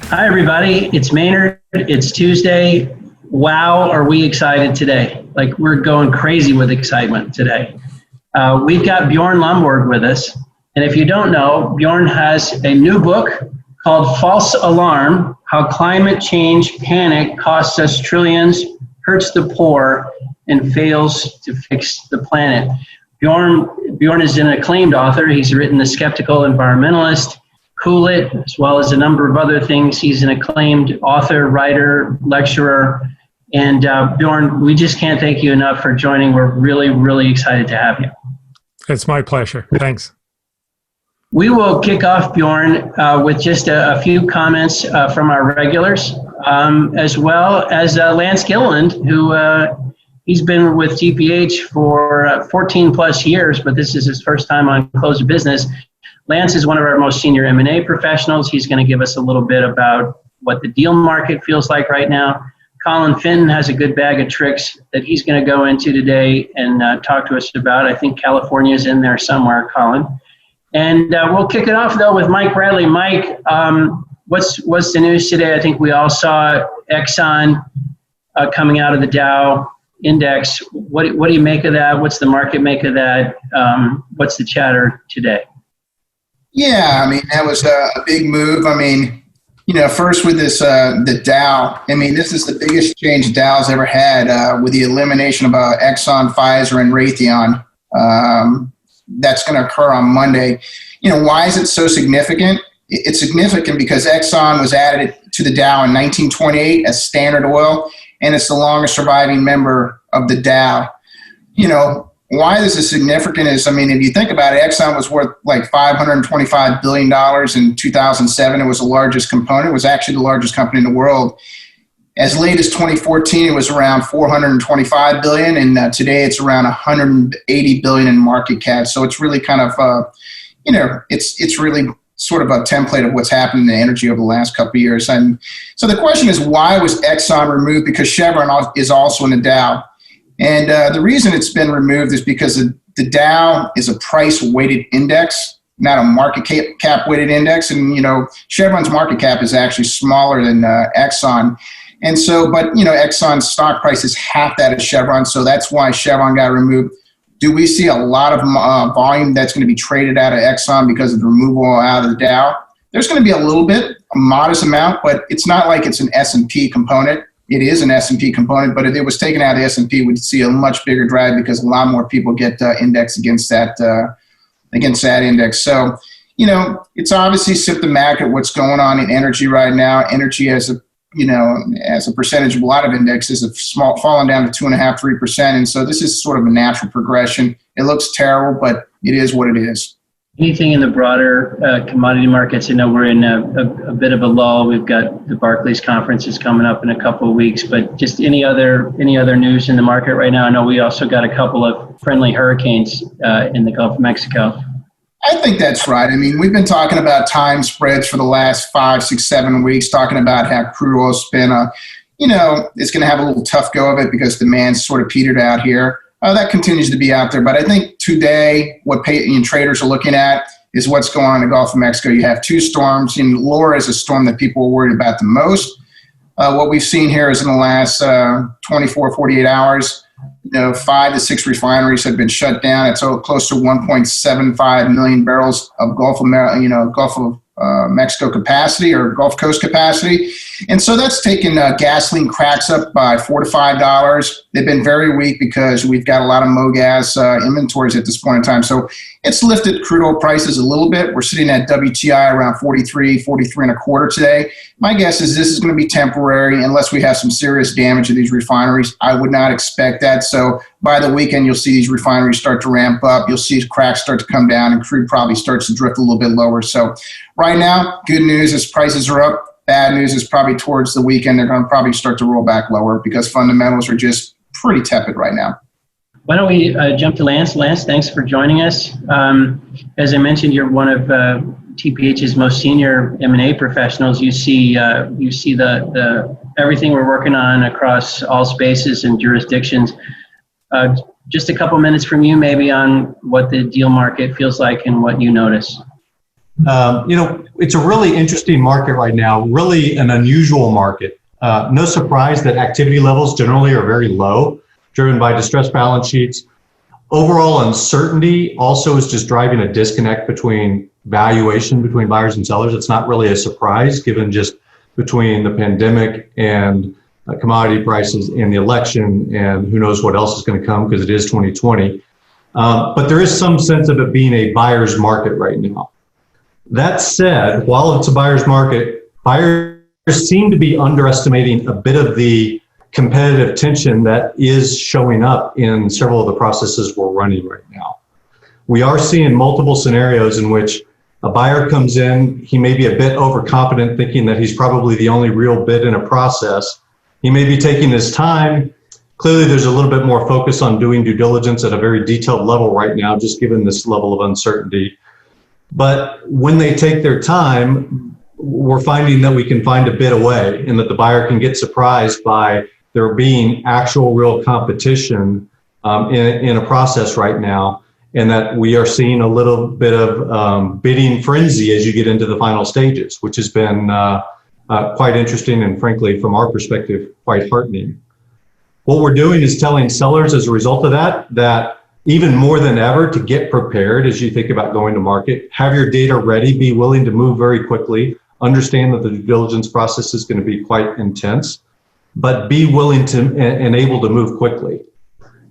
Hi, everybody. It's Maynard. It's Tuesday. Wow, are we excited today? Like, we're going crazy with excitement today. We've got Bjorn Lomborg with us. And if you don't know, Bjorn has a new book called False Alarm: How Climate Change Panic Costs Us Trillions, Hurts the Poor, and Fails to Fix the Planet. Bjorn is an acclaimed author. He's written The Skeptical Environmentalist, Cool It, as well as a number of other things. He's an acclaimed author, writer, lecturer. And Bjorn, we just can't thank you enough for joining. We're really, really excited to have you. It's my pleasure. Thanks. We will kick off, Bjorn, with just a few comments from our regulars, as well as Lance Gilliland, who he's been with GPH for 14 plus years, but this is his first time on Close of Business. Lance is one of our most senior M&A professionals. He's going to give us a little bit about what the deal market feels like right now. Colin Finn has a good bag of tricks that he's going to go into today and talk to us about. I think California's in there somewhere, Colin. And we'll kick it off, though, with Mike Bradley. Mike, what's the news today? I think we all saw Exxon coming out of the Dow index. What do you make of that? What's the market make of that? What's the chatter today? Yeah, I mean, that was a big move. I mean, first with this, the Dow, I mean, this is the biggest change Dow's ever had with the elimination of Exxon, Pfizer, and Raytheon. That's going to occur on Monday. Why is it so significant? It's significant because Exxon was added to the Dow in 1928 as Standard Oil, and it's the longest surviving member of the Dow. Why this is significant is, I mean, if you think about it, Exxon was worth like $525 billion in 2007. It was the largest component. It was actually the largest company in the world. As late as 2014, it was around $425 billion, and today it's around $180 billion in market cap. So it's really kind of, it's really sort of a template of what's happened in the energy over the last couple of years. And so the question is, why was Exxon removed? Because Chevron is also in the Dow. And the reason it's been removed is because the Dow is a price-weighted index, not a market cap-weighted index. And, Chevron's market cap is actually smaller than Exxon. And so, but, Exxon's stock price is half that of Chevron, so that's why Chevron got removed. Do we see a lot of volume that's going to be traded out of Exxon because of the removal out of the Dow? There's going to be a little bit, a modest amount, but it's not like it's an S&P component. It is an S&P component, but if it was taken out of the S&P, we'd see a much bigger drag because a lot more people get indexed against that index. So, it's obviously symptomatic of what's going on in energy right now. Energy as a percentage of a lot of indexes have fallen down to 2.5%, 3%. And so this is sort of a natural progression. It looks terrible, but it is what it is. Anything in the broader commodity markets? I know we're in a bit of a lull. We've got the Barclays conference is coming up in a couple of weeks, but just any other news in the market right now? I know we also got a couple of friendly hurricanes in the Gulf of Mexico. I think that's right. I mean, we've been talking about time spreads for the last 5, 6, 7 weeks, talking about how crude oil's been, it's going to have a little tough go of it because demand's sort of petered out here. That continues to be out there. But I think today what traders are looking at is what's going on in the Gulf of Mexico. You have two storms. Laura is a storm that people are worried about the most. What we've seen here is in the last 24, 48 hours, 5 to 6 refineries have been shut down. It's close to 1.75 million barrels of Gulf of Mexico capacity or Gulf Coast capacity. And so that's taken gasoline cracks up by $4 to $5. They've been very weak because we've got a lot of MoGas inventories at this point in time. So it's lifted crude oil prices a little bit. We're sitting at WTI around 43 and a quarter today. My guess is this is going to be temporary unless we have some serious damage to these refineries. I would not expect that. So by the weekend, you'll see these refineries start to ramp up. You'll see cracks start to come down and crude probably starts to drift a little bit lower. So right now, good news is prices are up. Bad news is probably towards the weekend, they're going to probably start to roll back lower because fundamentals are just pretty tepid right now. Why don't we jump to Lance? Lance, thanks for joining us. As I mentioned, you're one of TPH's most senior M&A professionals. You see the everything we're working on across all spaces and jurisdictions. Just a couple minutes from you maybe on what the deal market feels like and what you notice. It's a really interesting market right now, really an unusual market. No surprise that activity levels generally are very low, driven by distressed balance sheets. Overall uncertainty also is just driving a disconnect between valuation between buyers and sellers. It's not really a surprise given just between the pandemic and commodity prices and the election and who knows what else is going to come because it is 2020. But there is some sense of it being a buyer's market right now. That said, while it's a buyer's market, buyers seem to be underestimating a bit of the competitive tension that is showing up in several of the processes we're running right now. We are seeing multiple scenarios in which a buyer comes in, he may be a bit overconfident, thinking that he's probably the only real bid in a process. He may be taking his time. Clearly, there's a little bit more focus on doing due diligence at a very detailed level right now, just given this level of uncertainty. But when they take their time, we're finding that we can find a bid away and that the buyer can get surprised by there being actual real competition in a process right now, and that we are seeing a little bit of bidding frenzy as you get into the final stages, which has been quite interesting and frankly, from our perspective, quite heartening. What we're doing is telling sellers as a result of that even more than ever to get prepared as you think about going to market, have your data ready, be willing to move very quickly, understand that the due diligence process is going to be quite intense, but be willing to and able to move quickly.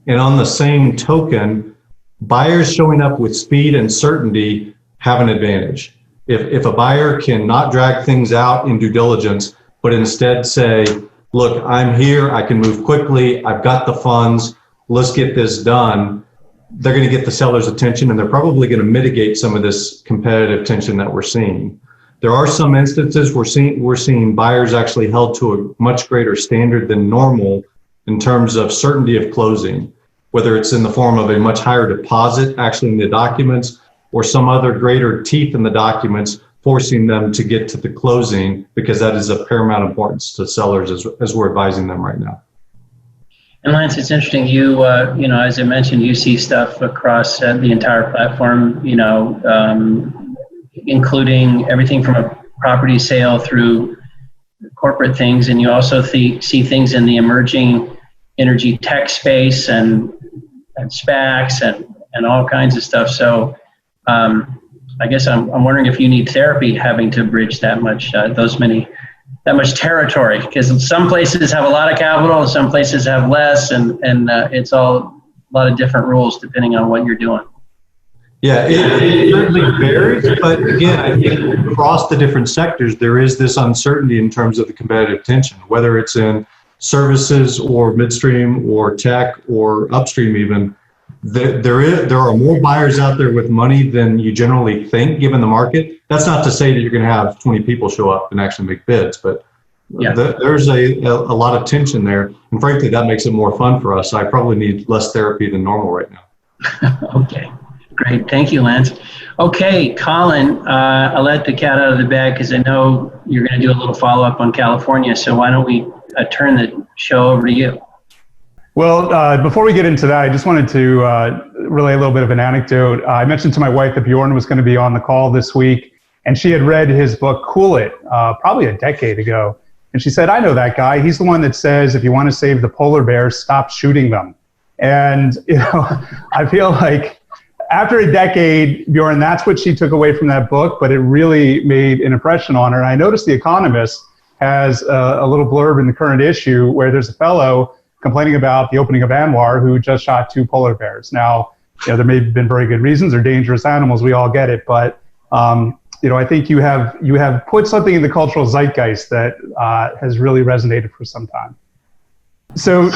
And on the same token, buyers showing up with speed and certainty have an advantage. If a buyer cannot drag things out in due diligence, but instead say, look, I'm here, I can move quickly, I've got the funds, let's get this done, they're going to get the seller's attention and they're probably going to mitigate some of this competitive tension that we're seeing. There are some instances we're seeing buyers actually held to a much greater standard than normal in terms of certainty of closing, whether it's in the form of a much higher deposit actually in the documents or some other greater teeth in the documents, forcing them to get to the closing because that is of paramount importance to sellers as we're advising them right now. And Lance, it's interesting. You as I mentioned, you see stuff across the entire platform. Including everything from a property sale through corporate things, and you also see things in the emerging energy tech space and SPACs and all kinds of stuff. So I guess I'm wondering if you need therapy having to bridge that much territory, because some places have a lot of capital and some places have less, and it's all a lot of different rules depending on what you're doing. Yeah, it certainly varies, but again, I think across the different sectors, there is this uncertainty in terms of the competitive tension, whether it's in services or midstream or tech or upstream even. There are more buyers out there with money than you generally think, given the market. That's not to say that you're going to have 20 people show up and actually make bids, but yeah. There's a lot of tension there. And frankly, that makes it more fun for us. I probably need less therapy than normal right now. Okay. Great. Thank you, Lance. Okay, Colin, I'll let the cat out of the bag because I know you're going to do a little follow-up on California. So why don't we turn the show over to you? Well, before we get into that, I just wanted to relay a little bit of an anecdote. I mentioned to my wife that Bjorn was going to be on the call this week, and she had read his book, Cool It, probably a decade ago. And she said, I know that guy. He's the one that says, if you want to save the polar bears, stop shooting them. And, I feel like after a decade, Bjorn, that's what she took away from that book, but it really made an impression on her. And I noticed The Economist has a little blurb in the current issue where there's a fellow complaining about the opening of ANWR who just shot 2 polar bears. Now, there may have been very good reasons. They're dangerous animals. We all get it. But, I think you have put something in the cultural zeitgeist that has really resonated for some time. So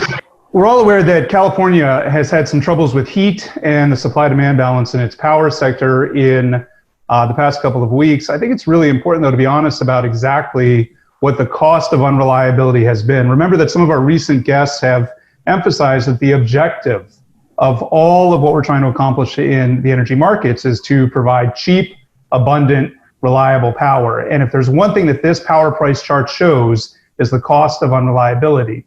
we're all aware that California has had some troubles with heat and the supply-demand balance in its power sector in the past couple of weeks. I think it's really important, though, to be honest about exactly what the cost of unreliability has been. Remember that some of our recent guests have emphasized that the objective of all of what we're trying to accomplish in the energy markets is to provide cheap, abundant, reliable power. And if there's one thing that this power price chart shows is the cost of unreliability.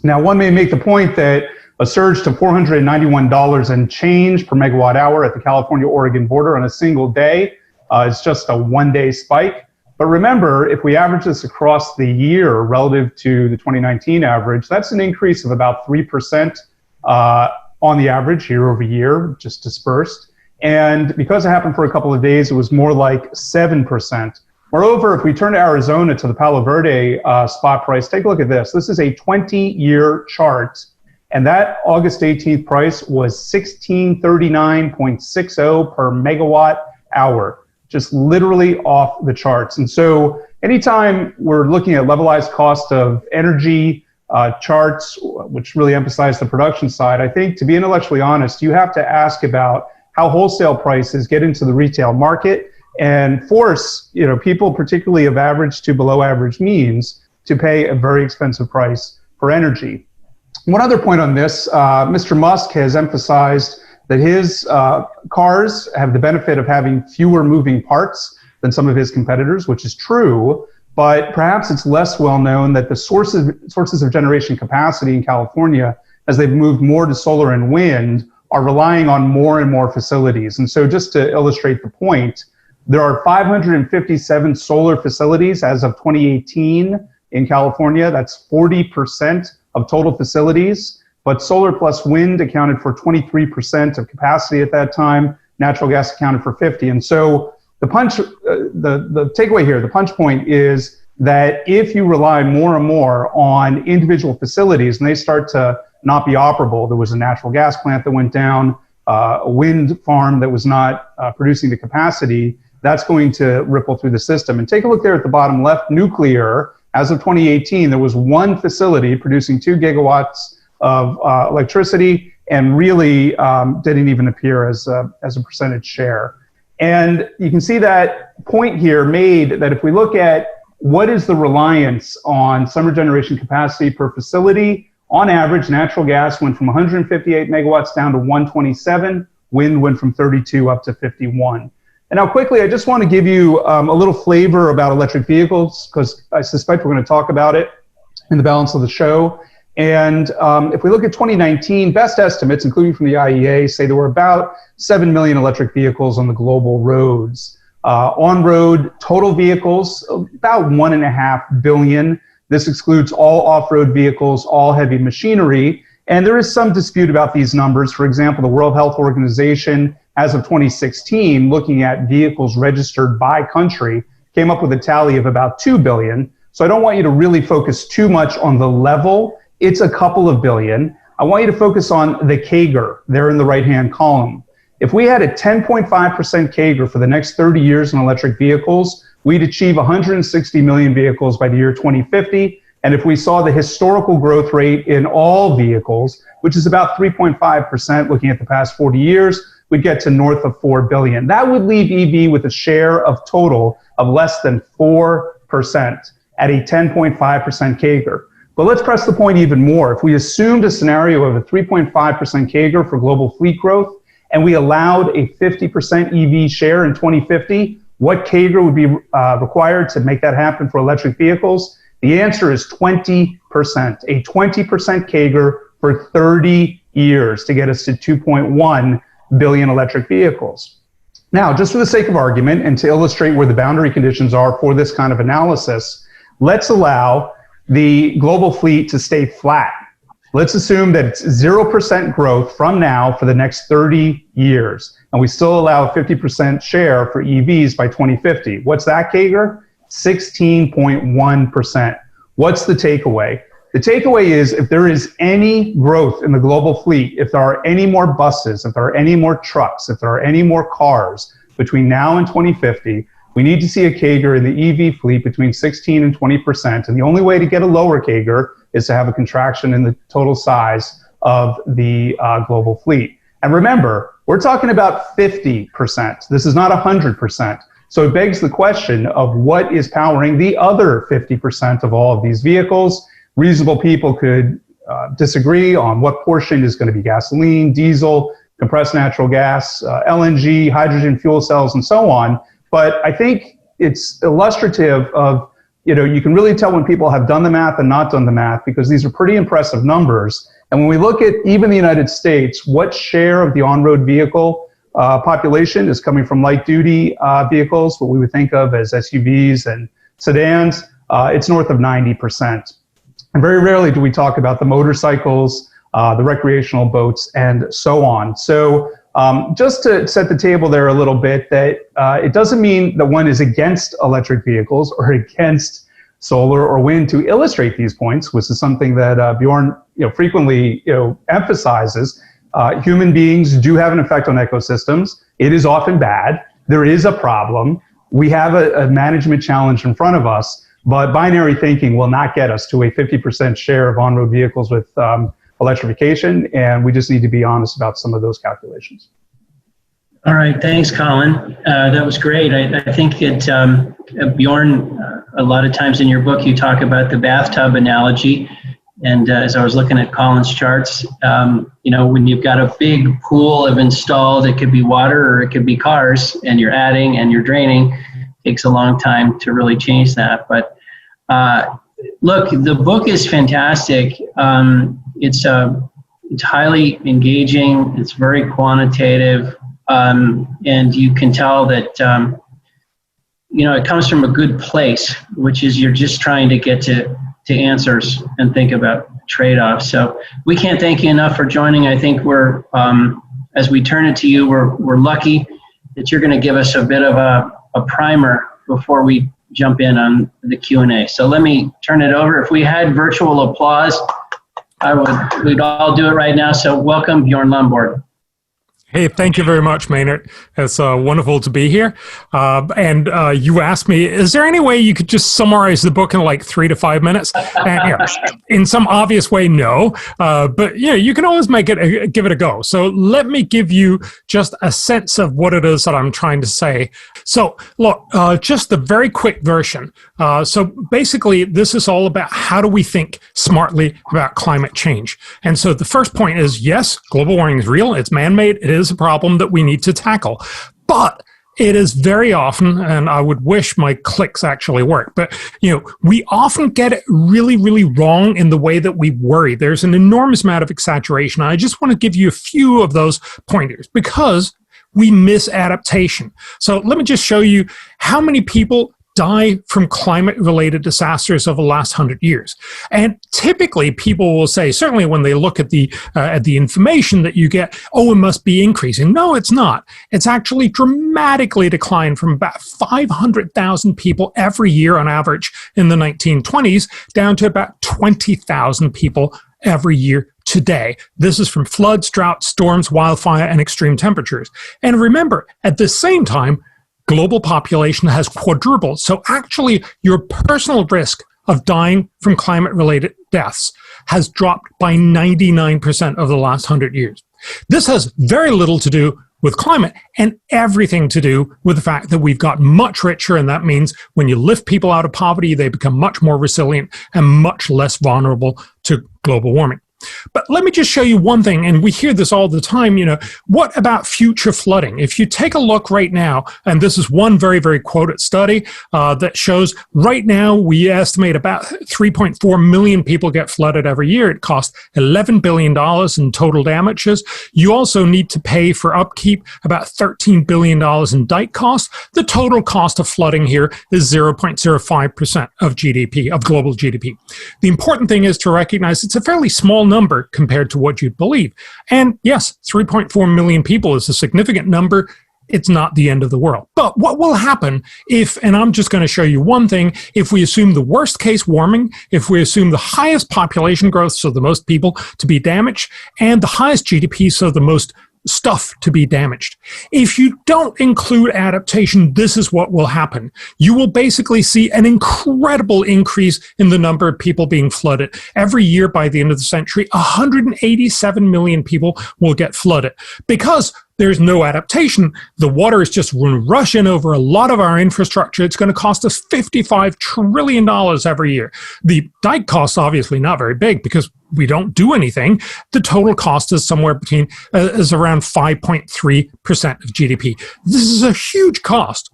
Now, one may make the point that a surge to $491 and change per megawatt hour at the California-Oregon border on a single day It's just a one-day spike. But remember, if we average this across the year relative to the 2019 average, that's an increase of about 3% on the average year over year, just dispersed. And because it happened for a couple of days, it was more like 7%. Moreover, if we turn to Arizona, to the Palo Verde spot price, take a look at this. This is a 20-year chart, and that August 18th price was 1639.60 per megawatt hour, just literally off the charts. And so anytime we're looking at levelized cost of energy charts, which really emphasize the production side, I think, to be intellectually honest, you have to ask about how wholesale prices get into the retail market and force, people, particularly of average to below average means, to pay a very expensive price for energy. One other point on this, Mr. Musk has emphasized that his cars have the benefit of having fewer moving parts than some of his competitors, which is true, but perhaps it's less well known that the sources of generation capacity in California, as they've moved more to solar and wind, are relying on more and more facilities. And so just to illustrate the point, there are 557 solar facilities as of 2018 in California. That's 40% of total facilities. But solar plus wind accounted for 23% of capacity at that time. Natural gas accounted for 50%. And so the takeaway here, the punch point is that if you rely more and more on individual facilities and they start to not be operable, there was a natural gas plant that went down, a wind farm that was not producing the capacity, that's going to ripple through the system. And take a look there at the bottom left, nuclear. As of 2018, there was one facility producing 2 gigawatts of electricity, and really didn't even appear as a percentage share. And you can see that point here made that if we look at what is the reliance on summer generation capacity per facility, on average, natural gas went from 158 megawatts down to 127, wind went from 32 up to 51. And now quickly, I just want to give you a little flavor about electric vehicles, because I suspect we're going to talk about it in the balance of the show. And if we look at 2019, best estimates, including from the IEA, say there were about 7 million electric vehicles on the global roads. On-road total vehicles, about 1.5 billion. This excludes all off-road vehicles, all heavy machinery. And there is some dispute about these numbers. For example, the World Health Organization, as of 2016, looking at vehicles registered by country, came up with a tally of about 2 billion. So I don't want you to really focus too much on the level. It's a couple of billion. I want you to focus on the CAGR there in the right-hand column. If we had a 10.5% CAGR for the next 30 years in electric vehicles, we'd achieve 160 million vehicles by the year 2050. And if we saw the historical growth rate in all vehicles, which is about 3.5% looking at the past 40 years, we'd get to north of 4 billion. That would leave EV with a share of total of less than 4% at a 10.5% CAGR. But let's press the point even more. If we assumed a scenario of a 3.5% CAGR for global fleet growth, and we allowed a 50% EV share in 2050, what CAGR would be required to make that happen for electric vehicles? The answer is 20%, a 20% CAGR for 30 years to get us to 2.1 billion electric vehicles. Now, just for the sake of argument and to illustrate where the boundary conditions are for this kind of analysis, let's allow the global fleet to stay flat. Let's assume that it's 0% growth from now for the next 30 years, and we still allow a 50% share for EVs by 2050. What's that CAGR? 16.1%. What's the takeaway? The takeaway is if there is any growth in the global fleet, if there are any more buses, if there are any more trucks, if there are any more cars between now and 2050, we need to see a CAGR in the EV fleet between 16 and 20%. And the only way to get a lower CAGR is to have a contraction in the total size of the global fleet. And remember, we're talking about 50%. This is not 100%. So it begs the question of what is powering the other 50% of all of these vehicles. Reasonable people could disagree on what portion is going to be gasoline, diesel, compressed natural gas, LNG, hydrogen fuel cells, and so on. But I think it's illustrative of, you can really tell when people have done the math and not done the math, because these are pretty impressive numbers. And when we look at even the United States, what share of the on-road vehicle population is coming from light-duty vehicles, what we would think of as SUVs and sedans. It's north of 90%. And very rarely do we talk about the motorcycles, the recreational boats, and so on. So just to set the table there a little bit, that it doesn't mean that one is against electric vehicles or against solar or wind. To illustrate these points, which is something that Bjorn frequently emphasizes. Human beings do have an effect on ecosystems. It is often bad. There is a problem. We have a management challenge in front of us, but binary thinking will not get us to a 50% share of on-road vehicles with electrification, and we just need to be honest about some of those calculations. All right, thanks, Colin. That was great. I think Bjorn, a lot of times in your book, you talk about the bathtub analogy. And as I was looking at Colin's charts, when you've got a big pool of installed, it could be water or it could be cars, and you're adding and you're draining. It takes a long time to really change that. But look, the book is fantastic. It's highly engaging. It's very quantitative. And you can tell that, it comes from a good place, which is you're just trying to get to answers and think about trade-offs. So we can't thank you enough for joining. I think we're, as we turn it to you, we're lucky that you're going to give us a bit of a primer before we jump in on the Q&A. So let me turn it over. If we had virtual applause, we'd all do it right now. So welcome, Bjorn Lomborg. Hey, thank you very much, Maynard. It's wonderful to be here. And you asked me, is there any way you could just summarize the book in like 3 to 5 minutes? And, in some obvious way, no. But you can always give it a go. So let me give you just a sense of what it is that I'm trying to say. So look, just the very quick version. So basically, this is all about how do we think smartly about climate change. And so the first point is, yes, global warming is real. It's man-made. It is a problem that we need to tackle. But it is very often, and I would wish my clicks actually work, but we often get it really, really wrong in the way that we worry. There's an enormous amount of exaggeration. I just want to give you a few of those pointers because we miss adaptation. So let me just show you how many people die from climate-related disasters over the last 100 years. And typically people will say, certainly when they look at the information that you get, oh, it must be increasing. No, it's not. It's actually dramatically declined from about 500,000 people every year on average in the 1920s down to about 20,000 people every year today. This is from floods, droughts, storms, wildfire, and extreme temperatures. And remember, at the same time, global population has quadrupled. So actually, your personal risk of dying from climate-related deaths has dropped by 99% over the last 100 years. This has very little to do with climate and everything to do with the fact that we've got much richer, and that means when you lift people out of poverty, they become much more resilient and much less vulnerable to global warming. But let me just show you one thing, and we hear this all the time, what about future flooding? If you take a look right now, and this is one very, very quoted study that shows right now we estimate about 3.4 million people get flooded every year. It costs $11 billion in total damages. You also need to pay for upkeep about $13 billion in dike costs. The total cost of flooding here is 0.05% of GDP, of global GDP. The important thing is to recognize it's a fairly small number compared to what you'd believe. And yes, 3.4 million people is a significant number. It's not the end of the world. But what will happen if, and I'm just going to show you one thing, if we assume the worst case warming, if we assume the highest population growth, so the most people to be damaged, and the highest GDP, so the most stuff to be damaged. If you don't include adaptation, this is what will happen. You will basically see an incredible increase in the number of people being flooded. Every year by the end of the century, 187 million people will get flooded because there's no adaptation. The water is just rushing over a lot of our infrastructure. It's going to cost us $55 trillion every year. The dike cost obviously not very big because we don't do anything. The total cost is somewhere between is around 5.3% of GDP. This is a huge cost.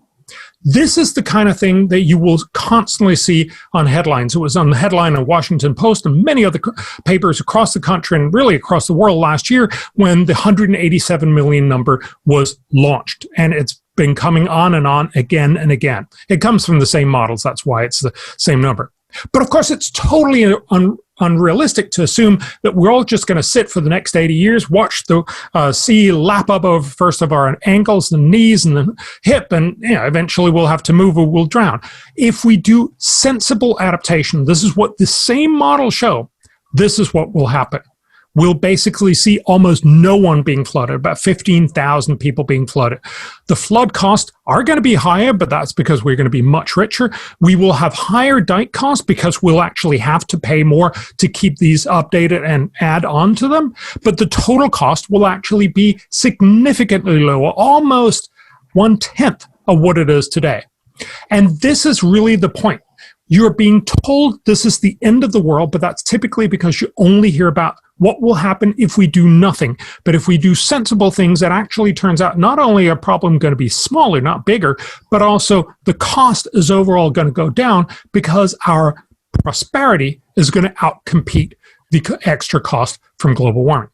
This is the kind of thing that you will constantly see on headlines. It was on the headline of Washington Post and many other papers across the country and really across the world last year when the 187 million number was launched. And it's been coming on and on again and again. It comes from the same models. That's why it's the same number. But of course, it's totally unrealistic to assume that we're all just going to sit for the next 80 years, watch the sea lap up over first of our ankles, the knees, and the hip, and eventually we'll have to move or we'll drown. If we do sensible adaptation, this is what the same models show, this is what will happen. We'll basically see almost no one being flooded, about 15,000 people being flooded. The flood costs are going to be higher, but that's because we're going to be much richer. We will have higher dike costs because we'll actually have to pay more to keep these updated and add on to them. But the total cost will actually be significantly lower, almost 1/10 of what it is today. And this is really the point. You're being told this is the end of the world, but that's typically because you only hear about what will happen if we do nothing. But if we do sensible things, it actually turns out not only a problem going to be smaller, not bigger, but also the cost is overall going to go down because our prosperity is going to outcompete the extra cost from global warming.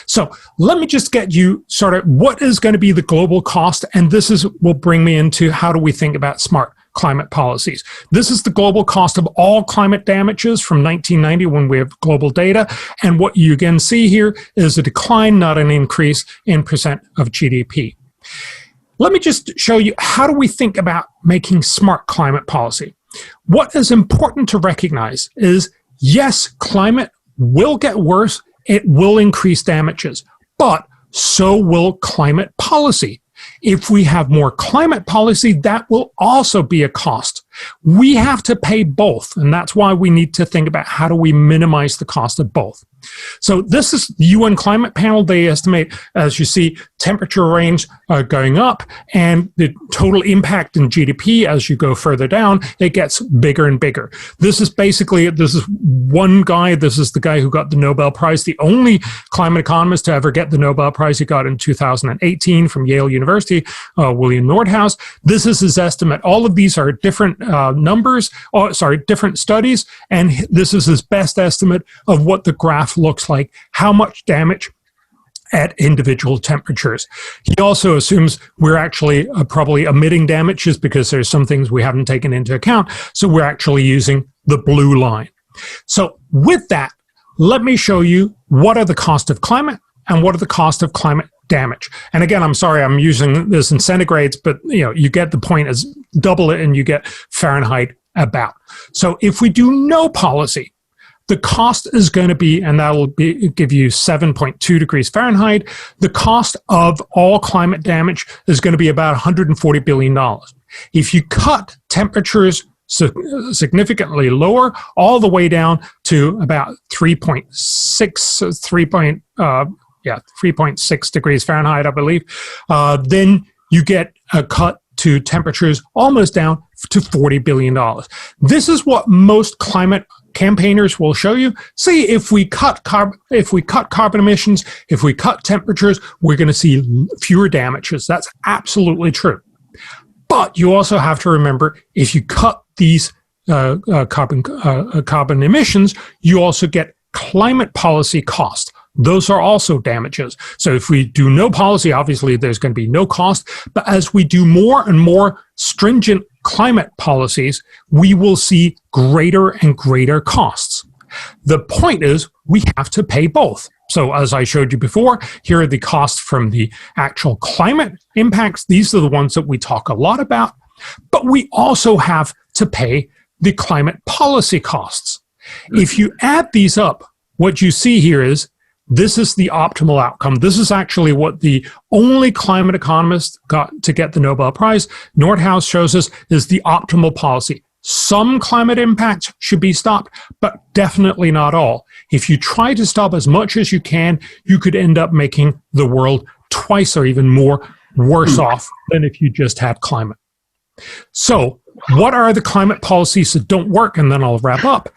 So let me just get you started. What is going to be the global cost? And this will bring me into how do we think about smart climate policies. This is the global cost of all climate damages from 1990 when we have global data. And what you again see here is a decline, not an increase in percent of GDP. Let me just show you how do we think about making smart climate policy. What is important to recognize is, yes, climate will get worse. It will increase damages, but so will climate policy. If we have more climate policy, that will also be a cost. We have to pay both, and that's why we need to think about how do we minimize the cost of both. So this is the UN Climate Panel. They estimate, as you see, temperature range going up, and the total impact in GDP as you go further down, it gets bigger and bigger. This is one guy, this is the guy who got the Nobel Prize, the only climate economist to ever get the Nobel Prize. He got it in 2018 from Yale University, William Nordhaus. This is his estimate. All of these are different different studies, and this is his best estimate of what the graph looks like, how much damage at individual temperatures. He also assumes we're actually probably omitting damages because there's some things we haven't taken into account, so we're actually using the blue line. So with that, let me show you what are the cost of climate and what are the cost of climate damage. And again, I'm sorry, I'm using this in centigrades, but you get the point, as double it and you get Fahrenheit about. So if we do no policy, the cost is going to be, and that'll give you 7.2 degrees Fahrenheit, the cost of all climate damage is going to be about $140 billion. If you cut temperatures significantly lower, all the way down to about 3.6 degrees Fahrenheit, I believe, then you get a cut to temperatures almost down to $40 billion. This is what most climate campaigners will show you. See, if we cut carbon emissions, if we cut temperatures, we're going to see fewer damages. That's absolutely true. But you also have to remember, if you cut these carbon emissions, you also get climate policy cost. Those are also damages. So if we do no policy, obviously there's going to be no cost. But as we do more and more stringent climate policies, we will see greater and greater costs. The point is, we have to pay both. So as I showed you before, here are the costs from the actual climate impacts. These are the ones that we talk a lot about. But we also have to pay the climate policy costs. If you add these up, what you see here is this is the optimal outcome. This is actually what the only climate economist got to get the Nobel Prize. Nordhaus shows us is the optimal policy. Some climate impacts should be stopped, but definitely not all. If you try to stop as much as you can, you could end up making the world twice or even more worse off than if you just had climate. So, what are the climate policies that don't work? And then I'll wrap up.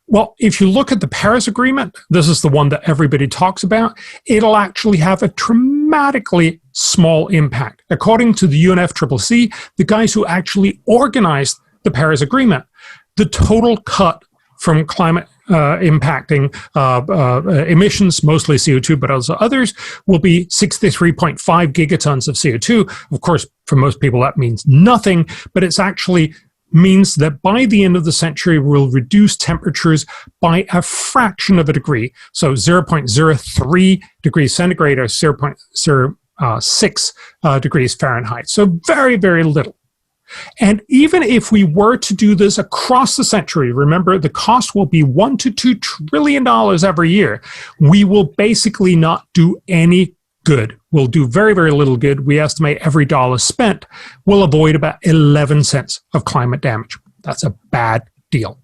Well, if you look at the Paris Agreement, this is the one that everybody talks about, it'll actually have a dramatically small impact. According to the UNFCCC, the guys who actually organized the Paris Agreement, the total cut from climate impacting emissions, mostly CO2, but also others, will be 63.5 gigatons of CO2. Of course, for most people, that means nothing, but it's actually means that by the end of the century, we'll reduce temperatures by a fraction of a degree. So 0.03 degrees centigrade or 0.06 degrees Fahrenheit. So very, very little. And even if we were to do this across the century, remember the cost will be $1 to $2 trillion every year, we will basically not do any good. We'll do very, very little good. We estimate every dollar spent will avoid about 11 cents of climate damage. That's a bad deal.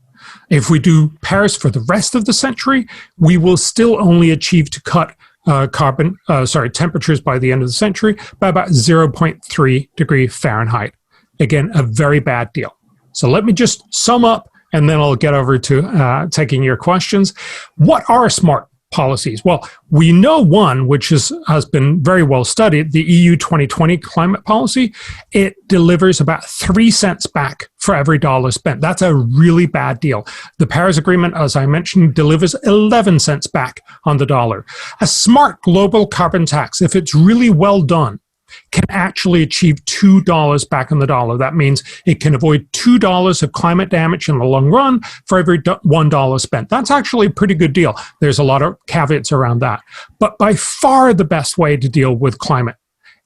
If we do Paris for the rest of the century, we will still only achieve to cut temperatures by the end of the century by about 0.3 degrees Fahrenheit. Again, a very bad deal. So let me just sum up, and then I'll get over to taking your questions. What are smart policies? Well, we know one, which has been very well studied, the EU 2020 climate policy. It delivers about 3 cents back for every dollar spent. That's a really bad deal. The Paris Agreement, as I mentioned, delivers 11 cents back on the dollar. A smart global carbon tax, if it's really well done, can actually achieve $2 back on the dollar. That means it can avoid $2 of climate damage in the long run for every $1 spent. That's actually a pretty good deal. There's a lot of caveats around that. But by far the best way to deal with climate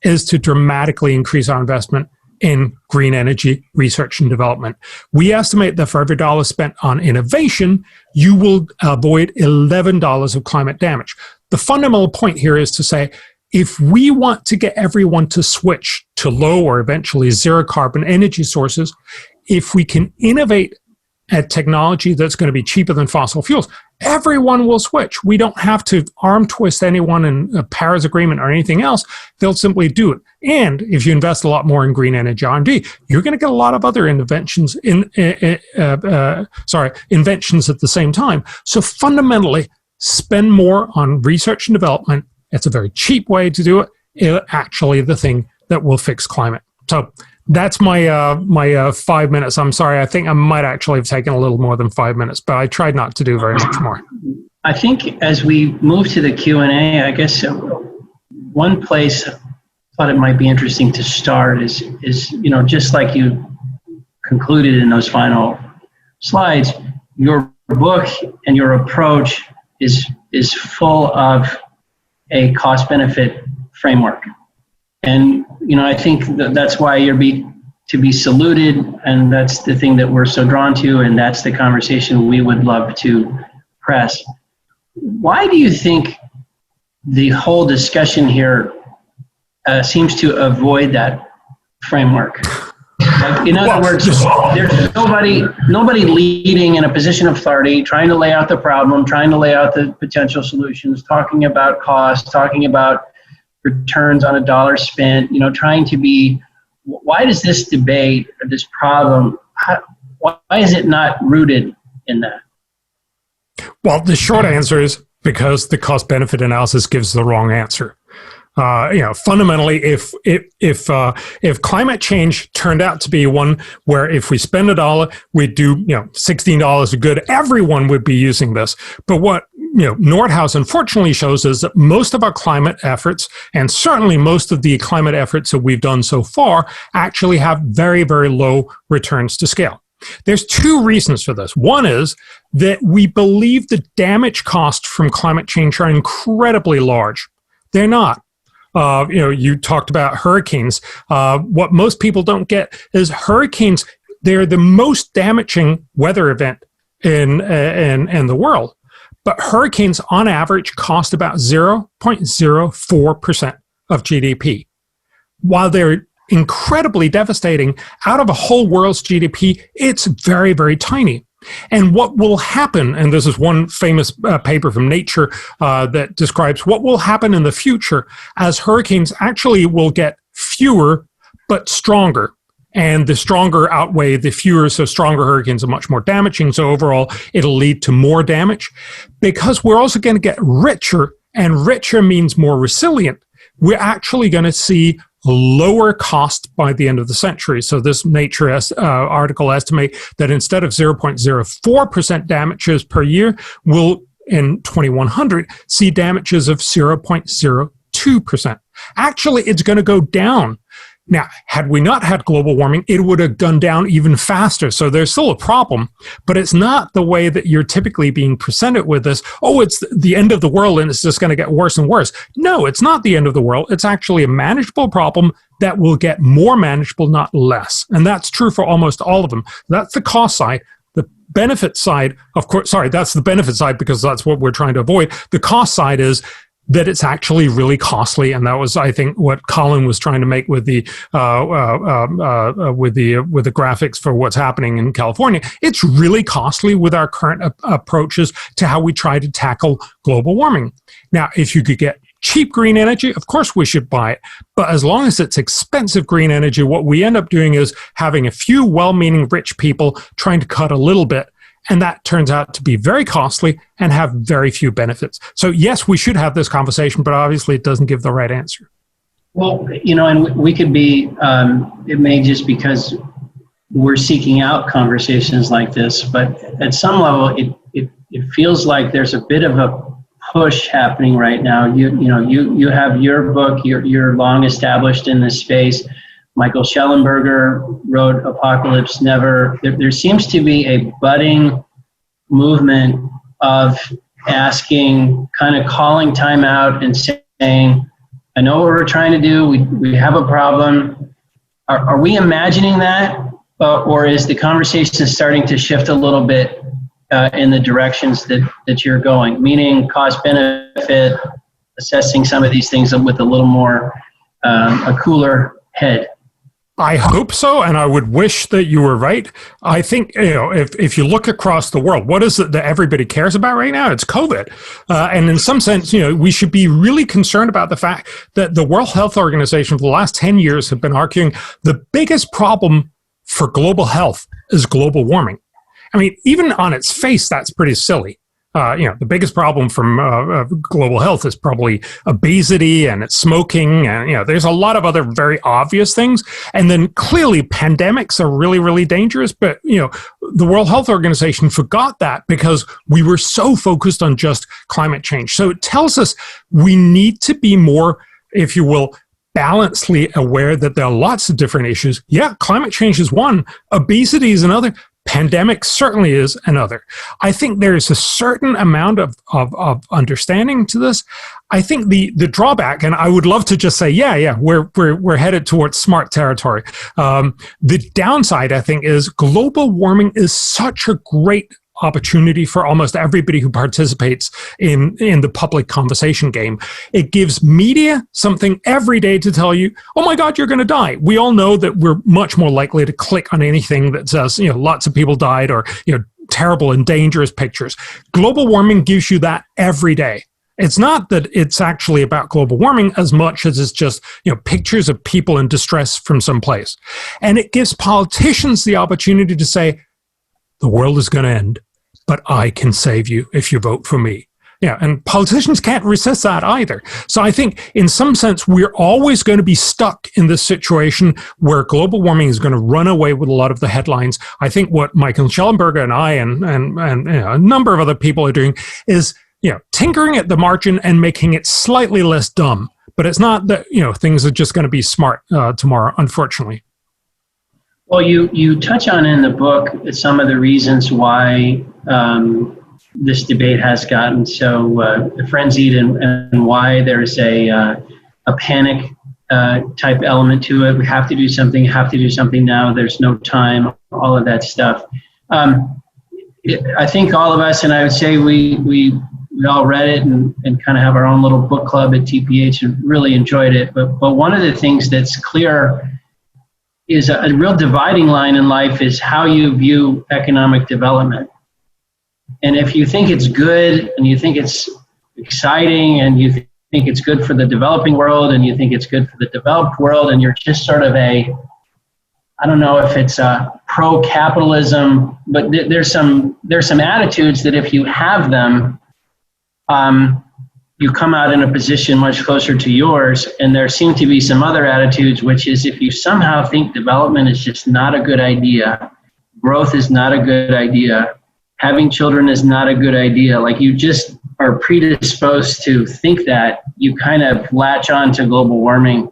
is to dramatically increase our investment in green energy research and development. We estimate that for every dollar spent on innovation, you will avoid $11 of climate damage. The fundamental point here is to say, if we want to get everyone to switch to low or eventually zero carbon energy sources, if we can innovate a technology that's going to be cheaper than fossil fuels, everyone will switch. We don't have to arm twist anyone in a Paris Agreement or anything else. They'll simply do it. And if you invest a lot more in green energy R&D, you're going to get a lot of other inventions inventions at the same time. So fundamentally, spend more on research and development. It's a very cheap way to do it. It's actually the thing that will fix climate. So that's my 5 minutes. I'm sorry. I think I might actually have taken a little more than 5 minutes, but I tried not to do very much more. I think as we move to the Q&A, I guess one place I thought it might be interesting to start is just like you concluded in those final slides, your book and your approach is full of a cost-benefit framework. And, I think that's why you're to be saluted, and that's the thing that we're so drawn to, and that's the conversation we would love to press. Why do you think the whole discussion here seems to avoid that framework? Like, in other words, there's nobody leading in a position of authority, trying to lay out the problem, trying to lay out the potential solutions, talking about costs, talking about returns on a dollar spent, trying to be, why does this debate or this problem, why is it not rooted in that? Well, the short answer is because the cost-benefit analysis gives the wrong answer. Fundamentally, if climate change turned out to be one where if we spend $1, we'd do $16 of good, everyone would be using this. But what Nordhaus unfortunately shows is that most of our climate efforts, and certainly most of the climate efforts that we've done so far, actually have very, very low returns to scale. There's two reasons for this. One is that we believe the damage costs from climate change are incredibly large. They're not. You talked about hurricanes. What most people don't get is hurricanes, they're the most damaging weather event in the world. But hurricanes, on average, cost about 0.04% of GDP. While they're incredibly devastating, out of a whole world's GDP, it's very, very tiny. And what will happen, and this is one famous paper from Nature that describes what will happen in the future as hurricanes actually will get fewer but stronger. and the stronger outweigh the fewer, so stronger hurricanes are much more damaging. So overall, it'll lead to more damage. Because we're also going to get richer, and richer means more resilient, we're actually going to see lower cost by the end of the century. So this Nature article estimate that instead of 0.04% damages per year, we'll in 2100 see damages of 0.02%. Actually, it's going to go down. Now, had we not had global warming, it would have gone down even faster. So there's still a problem, but it's not the way that you're typically being presented with this. Oh, it's the end of the world and it's just going to get worse and worse. No, it's not the end of the world. It's actually a manageable problem that will get more manageable, not less. And that's true for almost all of them. That's the cost side. The benefit side, of course, sorry, that's the benefit side because that's what we're trying to avoid. The cost side is that it's actually really costly, and that was, I think, what Colin was trying to make with the graphics for what's happening in California. It's really costly with our current approaches to how we try to tackle global warming. Now, if you could get cheap green energy, of course we should buy it. But as long as it's expensive green energy, what we end up doing is having a few well-meaning rich people trying to cut a little bit. And that turns out to be very costly and have very few benefits. So yes, we should have this conversation, but obviously it doesn't give the right answer. Well, and we could be, it may just because we're seeking out conversations like this, but at some level, it feels like there's a bit of a push happening right now. You have your book, you're long established in this space. Michael Schellenberger wrote Apocalypse Never. There seems to be a budding movement of asking, kind of calling time out and saying, I know what we're trying to do. We have a problem. Are we imagining that? Or is the conversation starting to shift a little bit in the directions that you're going? Meaning cost benefit, assessing some of these things with a little more, a cooler head. I hope so, and I would wish that you were right. I think, if you look across the world, what is it that everybody cares about right now? It's COVID. And in some sense, we should be really concerned about the fact that the World Health Organization for the last 10 years have been arguing the biggest problem for global health is global warming. I mean, even on its face, that's pretty silly. The biggest problem from global health is probably obesity and it's smoking. And, there's a lot of other very obvious things. And then clearly pandemics are really, really dangerous. But, the World Health Organization forgot that because we were so focused on just climate change. So it tells us we need to be more, if you will, balancedly aware that there are lots of different issues. Yeah, climate change is one. Obesity is another. Pandemic certainly is another. I think there is a certain amount of understanding to this. I think the drawback, and I would love to just say, we're headed towards smart territory. The downside, I think, is global warming is such a great opportunity for almost everybody who participates in the public conversation game. It gives media something every day to tell you, oh my God, you're going to die. We all know that we're much more likely to click on anything that says, lots of people died or, terrible and dangerous pictures. Global warming gives you that every day. It's not that it's actually about global warming as much as it's just, pictures of people in distress from someplace. And it gives politicians the opportunity to say, the world is going to end, but I can save you if you vote for me. Yeah, and politicians can't resist that either. So I think in some sense, we're always going to be stuck in this situation where global warming is going to run away with a lot of the headlines. I think what Michael Schellenberger and I and a number of other people are doing is, tinkering at the margin and making it slightly less dumb. But it's not that, things are just going to be smart tomorrow, unfortunately. Well, you touch on in the book some of the reasons why this debate has gotten so frenzied and why there's a panic type element to it. We have to do something now. There's no time, all of that stuff. I think all of us, and I would say we all read it and kind of have our own little book club at TPH and really enjoyed it. But one of the things that's clear is a real dividing line in life is how you view economic development. And if you think it's good and you think it's exciting and you think it's good for the developing world and you think it's good for the developed world and you're just sort of I don't know if it's pro-capitalism, but there's some attitudes that if you have them, you come out in a position much closer to yours. And there seem to be some other attitudes, which is if you somehow think development is just not a good idea, growth is not a good idea, having children is not a good idea, like you just are predisposed to think that, you kind of latch on to global warming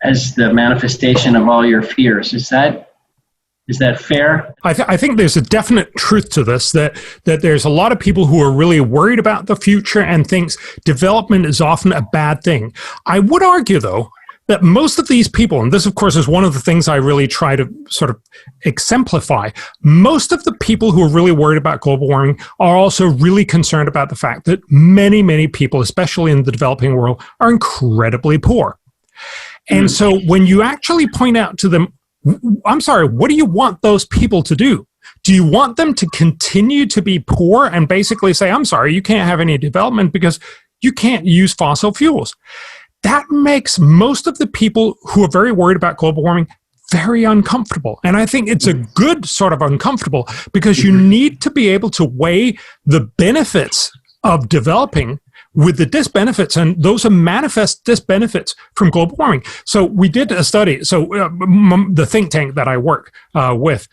as the manifestation of all your fears. Is that fair? I think there's a definite truth to this, that there's a lot of people who are really worried about the future and thinks development is often a bad thing. I would argue, though, that most of these people, and this, of course, is one of the things I really try to sort of exemplify, most of the people who are really worried about global warming are also really concerned about the fact that many, many people, especially in the developing world, are incredibly poor. And so when you actually point out to them, I'm sorry, what do you want those people to do? Do you want them to continue to be poor and basically say, I'm sorry, you can't have any development because you can't use fossil fuels? That makes most of the people who are very worried about global warming very uncomfortable. And I think it's a good sort of uncomfortable, because you need to be able to weigh the benefits of developing with the disbenefits, and those are manifest disbenefits from global warming. So we did a study. So the think tank that I work with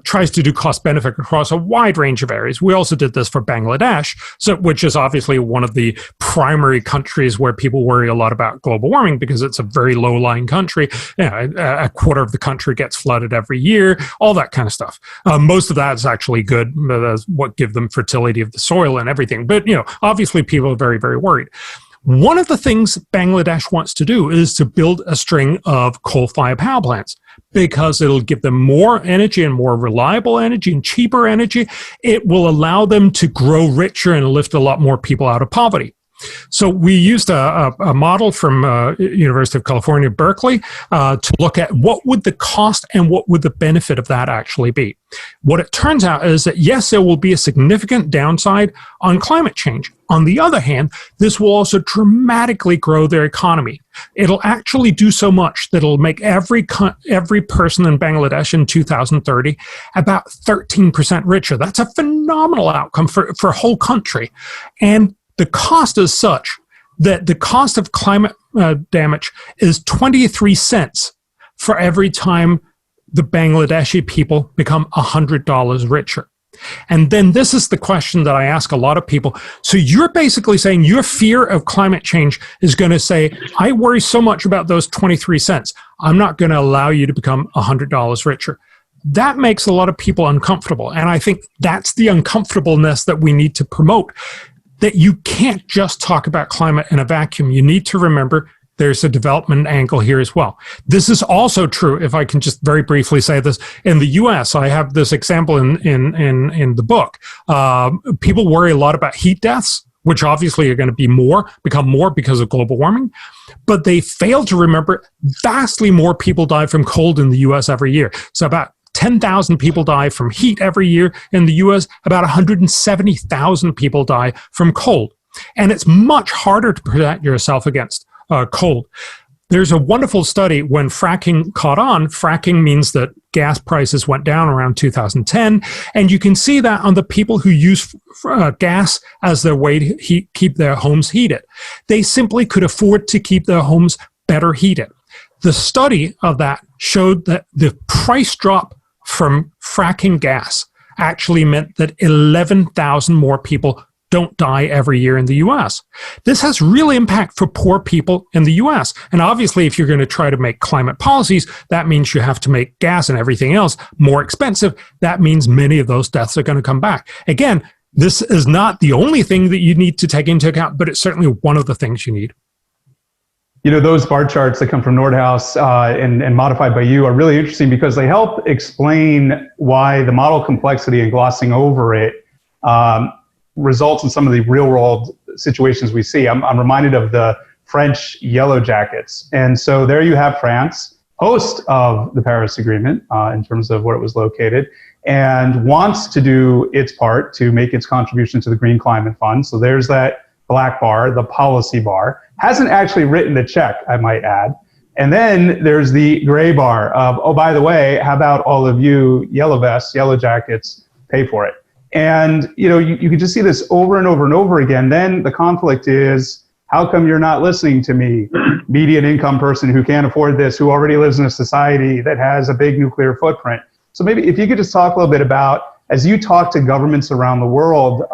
tries to do cost benefit across a wide range of areas. We also did this for Bangladesh, which is obviously one of the primary countries where people worry a lot about global warming, because it's a very low-lying country. A quarter of the country gets flooded every year, all that kind of stuff. Most of that is actually good. That's what gives them fertility of the soil and everything. But obviously people are very, very worried. One of the things Bangladesh wants to do is to build a string of coal-fired power plants, because it'll give them more energy and more reliable energy and cheaper energy. It will allow them to grow richer and lift a lot more people out of poverty. So we used a model from University of California, Berkeley, to look at what would the cost and what would the benefit of that actually be. What it turns out is that, yes, there will be a significant downside on climate change. On the other hand, this will also dramatically grow their economy. It'll actually do so much that it'll make every person in Bangladesh in 2030 about 13% richer. That's a phenomenal outcome for a whole country. And the cost is such that the cost of climate damage is 23 cents for every time the Bangladeshi people become $100 richer. And then this is the question that I ask a lot of people. So you're basically saying your fear of climate change is going to say, I worry so much about those 23 cents, I'm not going to allow you to become $100 richer. That makes a lot of people uncomfortable. And I think that's the uncomfortableness that we need to promote, that you can't just talk about climate in a vacuum. You need to remember there's a development angle here as well. This is also true, if I can just very briefly say this, in the US. I have this example in the book. People worry a lot about heat deaths, which obviously are going to become more because of global warming, but they fail to remember vastly more people die from cold in the US every year. So about 10,000 people die from heat every year in the US, about 170,000 people die from cold. And it's much harder to protect yourself against cold. There's a wonderful study when fracking caught on. Fracking means that gas prices went down around 2010, and you can see that on the people who use gas as their way to keep their homes heated. They simply could afford to keep their homes better heated. The study of that showed that the price drop from fracking gas actually meant that 11,000 more people don't die every year in the US. This has real impact for poor people in the US. And obviously, if you're going to try to make climate policies, that means you have to make gas and everything else more expensive. That means many of those deaths are going to come back. Again, this is not the only thing that you need to take into account, but it's certainly one of the things you need. You know, those bar charts that come from Nordhaus and modified by you are really interesting, because they help explain why the model complexity and glossing over it results in some of the real world situations we see. I'm reminded of the French Yellow Jackets. And so there you have France, host of the Paris Agreement in terms of where it was located, and wants to do its part to make its contribution to the Green Climate Fund. So there's that black bar, the policy bar. Hasn't actually written the check, I might add. And then there's the gray bar of, oh, by the way, how about all of you yellow vests, yellow jackets, pay for it. And, you can just see this over and over and over again. Then the conflict is, how come you're not listening to me, median income person who can't afford this, who already lives in a society that has a big nuclear footprint? So maybe if you could just talk a little bit about, as you talk to governments around the world,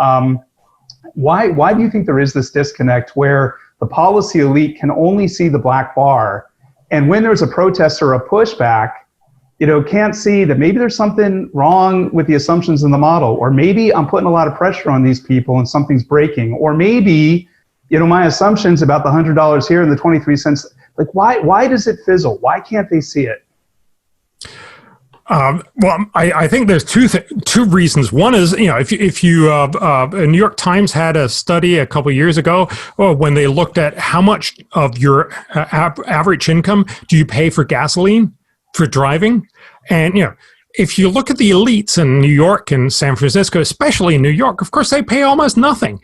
why do you think there is this disconnect where the policy elite can only see the black bar, and when there's a protest or a pushback, can't see that maybe there's something wrong with the assumptions in the model, or maybe I'm putting a lot of pressure on these people and something's breaking, or maybe, my assumptions about the $100 here and the 23 cents, like why does it fizzle? Why can't they see it? Well, I think there's two reasons. One is, if you New York Times had a study a couple of years ago when they looked at how much of your average income do you pay for gasoline for driving, and if you look at the elites in New York and San Francisco, especially in New York, of course they pay almost nothing.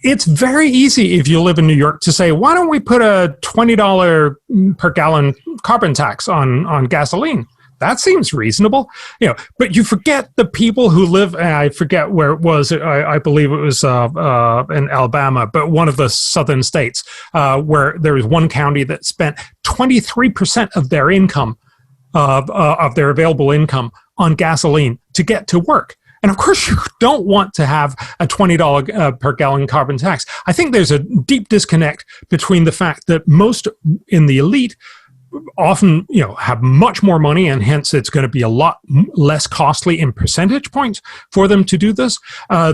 It's very easy if you live in New York to say, why don't we put a $20 per gallon carbon tax on gasoline? That seems reasonable, but you forget the people who live, I forget where it was, I believe it was in Alabama, but one of the southern states, where there was one county that spent 23% of their income, of their available income on gasoline to get to work. And of course, you don't want to have a $20 per gallon carbon tax. I think there's a deep disconnect between the fact that most in the elite often, have much more money, and hence it's going to be a lot less costly in percentage points for them to do this.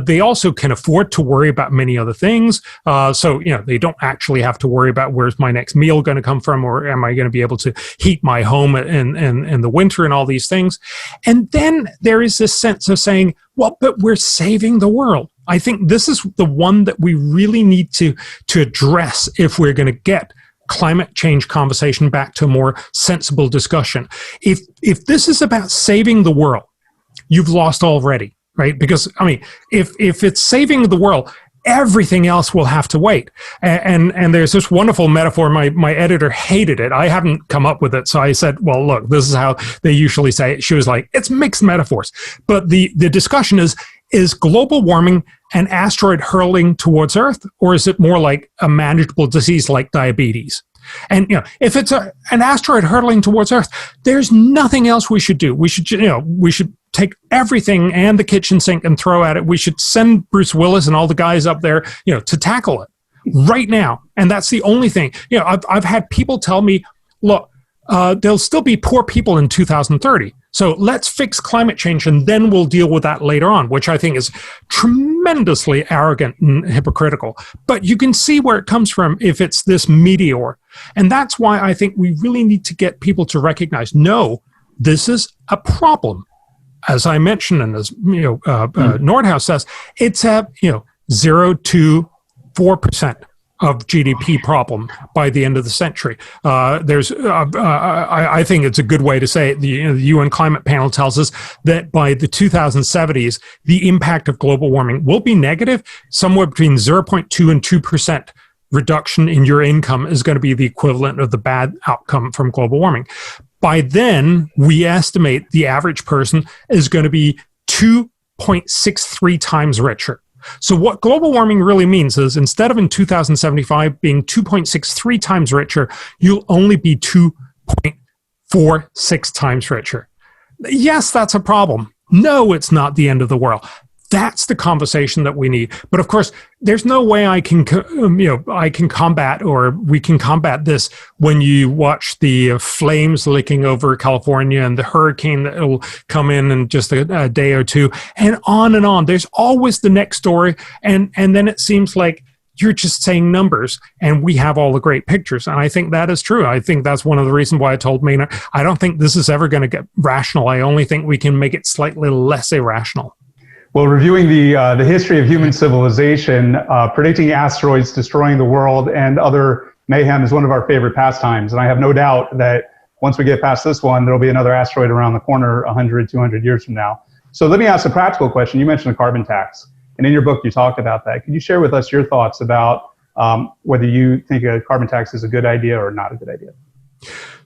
They also can afford to worry about many other things. So, they don't actually have to worry about where's my next meal going to come from, or am I going to be able to heat my home in the winter and all these things. And then there is this sense of saying, well, but we're saving the world. I think this is the one that we really need to address if we're going to get climate change conversation back to a more sensible discussion. If this is about saving the world, you've lost already, right? Because if it's saving the world, everything else will have to wait. And there's this wonderful metaphor. My editor hated it. I hadn't come up with it, so I said, well, look, this is how they usually say it. She was like, it's mixed metaphors. But the discussion is global warming an asteroid hurling towards Earth, or is it more like a manageable disease like diabetes? And if it's an asteroid hurtling towards Earth, there's nothing else we should do. We should take everything and the kitchen sink and throw at it. We should send Bruce Willis and all the guys up there, to tackle it right now. And that's the only thing. I've had people tell me, look, there'll still be poor people in 2030. So let's fix climate change and then we'll deal with that later on, which I think is tremendously arrogant and hypocritical. But you can see where it comes from if it's this meteor. And that's why I think we really need to get people to recognize, no, this is a problem. As I mentioned, and as Nordhaus says, it's a 0 to 4% of GDP problem by the end of the century. I think it's a good way to say it. The UN Climate Panel tells us that by the 2070s, the impact of global warming will be negative. Somewhere between 0.2 and 2% reduction in your income is going to be the equivalent of the bad outcome from global warming. By then, we estimate the average person is going to be 2.63 times richer. So what global warming really means is instead of in 2075 being 2.63 times richer, you'll only be 2.46 times richer. Yes, that's a problem. No, it's not the end of the world. That's the conversation that we need. But of course, there's no way I can combat, or we can combat this when you watch the flames licking over California and the hurricane that will come in just a day or two, and on and on. There's always the next story, and then it seems like you're just saying numbers, and we have all the great pictures. And I think that is true. I think that's one of the reasons why I told Maynard, I don't think this is ever going to get rational. I only think we can make it slightly less irrational. Well, reviewing the history of human civilization, predicting asteroids destroying the world and other mayhem is one of our favorite pastimes. And I have no doubt that once we get past this one, there'll be another asteroid around the corner 100, 200 years from now. So let me ask a practical question. You mentioned a carbon tax, and in your book, you talked about that. Could you share with us your thoughts about whether you think a carbon tax is a good idea or not a good idea?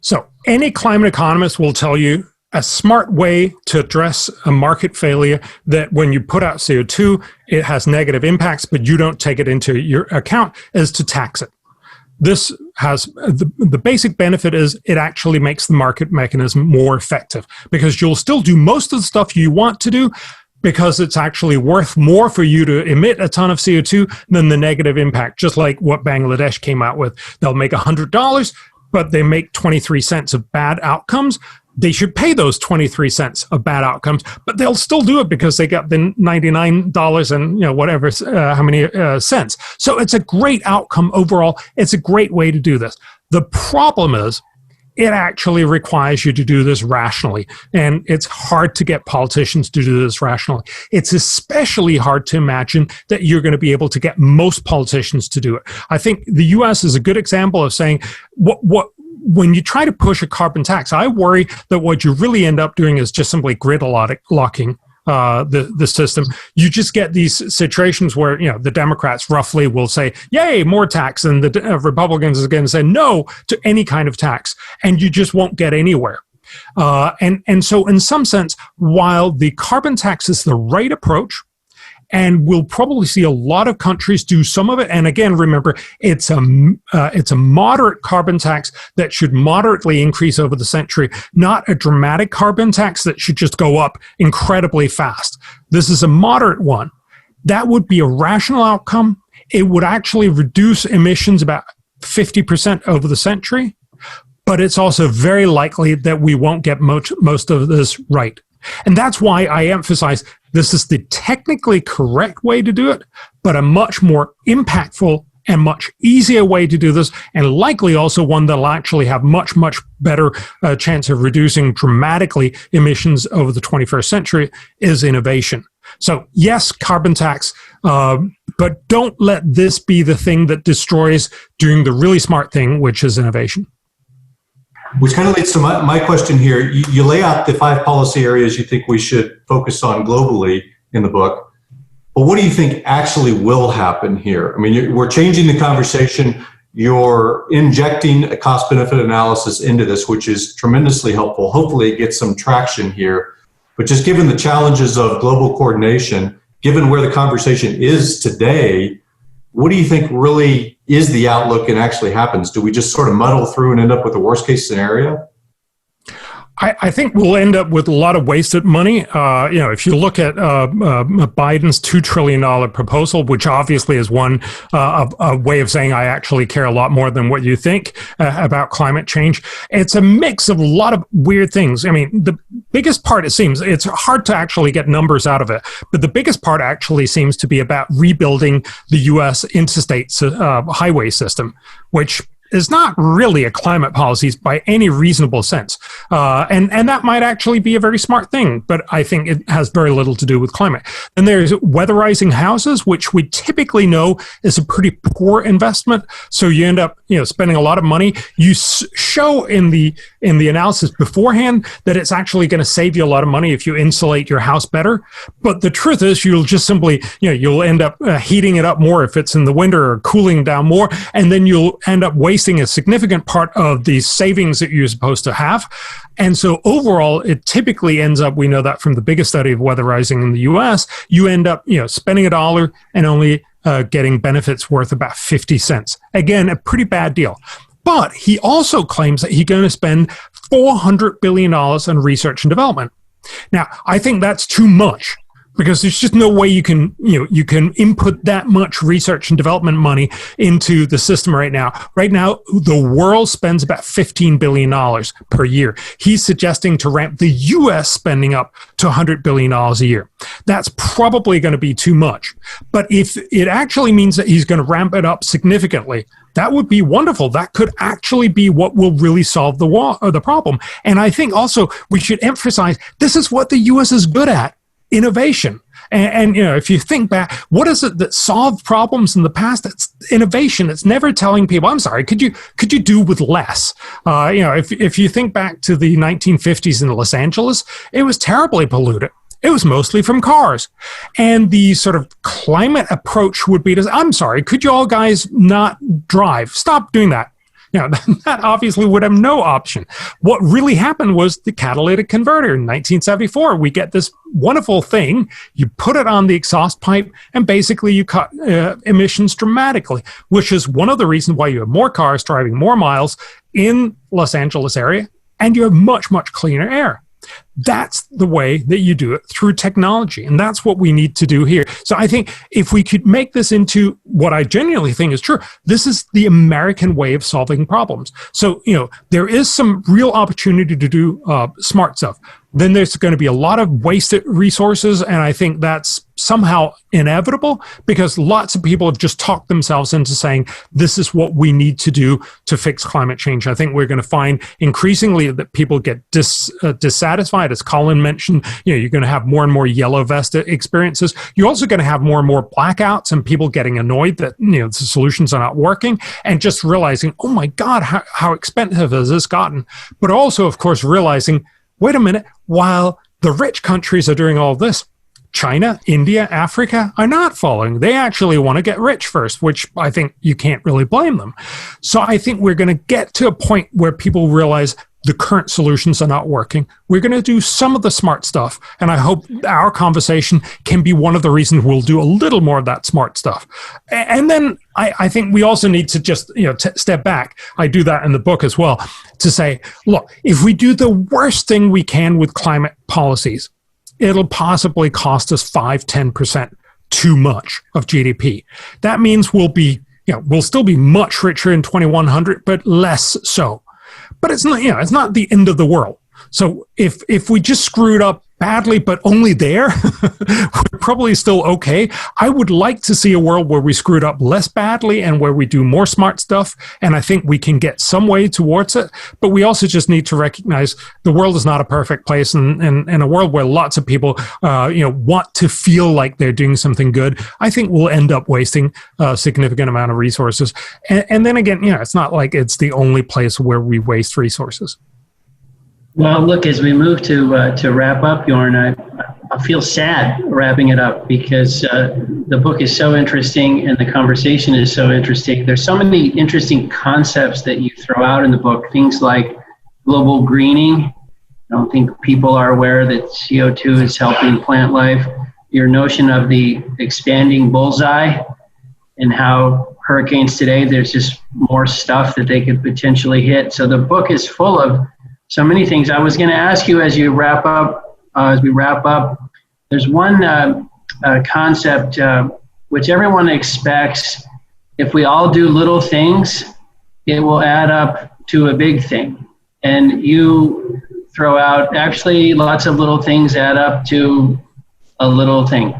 So any climate economist will tell you a smart way to address a market failure that when you put out CO2, it has negative impacts, but you don't take it into your account, is to tax it. This has the basic benefit is it actually makes the market mechanism more effective because you'll still do most of the stuff you want to do because it's actually worth more for you to emit a ton of CO2 than the negative impact, just like what Bangladesh came out with. They'll make $100, but they make 23 cents of bad outcomes. They should pay those 23 cents of bad outcomes, but they'll still do it because they got the $99 and whatever, how many cents. So it's a great outcome overall. It's a great way to do this. The problem is it actually requires you to do this rationally, and it's hard to get politicians to do this rationally. It's especially hard to imagine that you're going to be able to get most politicians to do it. I think the U.S. is a good example of saying when you try to push a carbon tax, I worry that what you really end up doing is just simply gridlocking the system. You just get these situations where the Democrats roughly will say, "Yay, more tax," and the Republicans are going to say no to any kind of tax, and you just won't get anywhere. And so, in some sense, while the carbon tax is the right approach, and we'll probably see a lot of countries do some of it. And again, remember, it's a moderate carbon tax that should moderately increase over the century, not a dramatic carbon tax that should just go up incredibly fast. This is a moderate one. That would be a rational outcome. It would actually reduce emissions about 50% over the century, but it's also very likely that we won't get most of this right. And that's why I emphasize this is the technically correct way to do it, but a much more impactful and much easier way to do this, and likely also one that'll actually have much, much better chance of reducing dramatically emissions over the 21st century is innovation. So yes, carbon tax, but don't let this be the thing that destroys doing the really smart thing, which is innovation. Which kind of leads to my question here. You lay out the 5 policy areas you think we should focus on globally in the book, but what do you think actually will happen here? I mean, we're changing the conversation. You're injecting a cost-benefit analysis into this, which is tremendously helpful. Hopefully it gets some traction here. But just given the challenges of global coordination, given where the conversation is today, what do you think really is the outlook and actually happens? Do we just sort of muddle through and end up with the worst case scenario? I think we'll end up with a lot of wasted money. If you look at Biden's $2 trillion proposal, which obviously is one a way of saying I actually care a lot more than what you think about climate change. It's a mix of a lot of weird things. I mean, the biggest part, it seems, it's hard to actually get numbers out of it, but the biggest part actually seems to be about rebuilding the U.S. interstate highway system, which is not really a climate policy by any reasonable sense. And that might actually be a very smart thing, but I think it has very little to do with climate. And there's weatherizing houses, which we typically know is a pretty poor investment. So you end up, spending a lot of money. You show in the analysis beforehand that it's actually going to save you a lot of money if you insulate your house better. But the truth is you'll just simply, you'll end up heating it up more if it's in the winter or cooling down more. And then you'll end up wasting a significant part of the savings that you're supposed to have. And so overall, it typically ends up, we know that from the biggest study of weatherizing in the US, you end up, spending $1 and only getting benefits worth about 50 cents. Again, a pretty bad deal. But he also claims that he's going to spend $400 billion on research and development. Now, I think that's too much, because there's just no way you can input that much research and development money into the system right now. Right now, the world spends about $15 billion per year. He's suggesting to ramp the U.S. spending up to $100 billion a year. That's probably going to be too much. But if it actually means that he's going to ramp it up significantly, that would be wonderful. That could actually be what will really solve the problem. And I think also we should emphasize this is what the U.S. is good at. Innovation. And if you think back, what is it that solved problems in the past? It's innovation. It's never telling people, I'm sorry, could you do with less? If you think back to the 1950s in Los Angeles, it was terribly polluted. It was mostly from cars. And the sort of climate approach would be to, I'm sorry, could you all guys not drive? Stop doing that. You know, that obviously would have no option. What really happened was the catalytic converter in 1974. We get this wonderful thing, you put it on the exhaust pipe, and basically you cut emissions dramatically, which is one of the reasons why you have more cars driving more miles in Los Angeles area, and you have much, much cleaner air. That's the way that you do it, through technology. And that's what we need to do here. So I think if we could make this into what I genuinely think is true, this is the American way of solving problems. So, you know, there is some real opportunity to do smart stuff. Then there's going to be a lot of wasted resources. And I think that's somehow inevitable because lots of people have just talked themselves into saying, this is what we need to do to fix climate change. I think we're going to find increasingly that people get dissatisfied. As Colin mentioned, you know, you're going to have more and more yellow vest experiences. You're also going to have more and more blackouts and people getting annoyed that, you know, the solutions are not working and just realizing, oh my God, how expensive has this gotten? But also, of course, realizing, wait a minute, while the rich countries are doing all this, China, India, Africa are not following. They actually want to get rich first, which I think you can't really blame them. So I think we're going to get to a point where people realize the current solutions are not working. We're going to do some of the smart stuff. And I hope our conversation can be one of the reasons we'll do a little more of that smart stuff. And then I think we also need to just, you know, step back. I do that in the book as well, to say, look, if we do the worst thing we can with climate policies, it'll possibly cost us 5-10% too much of GDP. That means we'll still be much richer in 2100, but less so. But it's not, you know, it's not the end of the world. So if we just screwed up badly, but only there, we're probably still okay. I would like to see a world where we screwed up less badly and where we do more smart stuff. And I think we can get some way towards it. But we also just need to recognize the world is not a perfect place. And in a world where lots of people, want to feel like they're doing something good, I think we'll end up wasting a significant amount of resources. And then again, you know, it's not like it's the only place where we waste resources. Well, look, as we move to wrap up, Bjorn, I feel sad wrapping it up because the book is so interesting and the conversation is so interesting. There's so many interesting concepts that you throw out in the book, things like global greening. I don't think people are aware that CO2 is helping plant life. Your notion of the expanding bullseye and how hurricanes today, there's just more stuff that they could potentially hit. So the book is full of so many things. I was going to ask you as we wrap up, there's one concept which everyone expects. If we all do little things, it will add up to a big thing. And you throw out actually lots of little things add up to a little thing.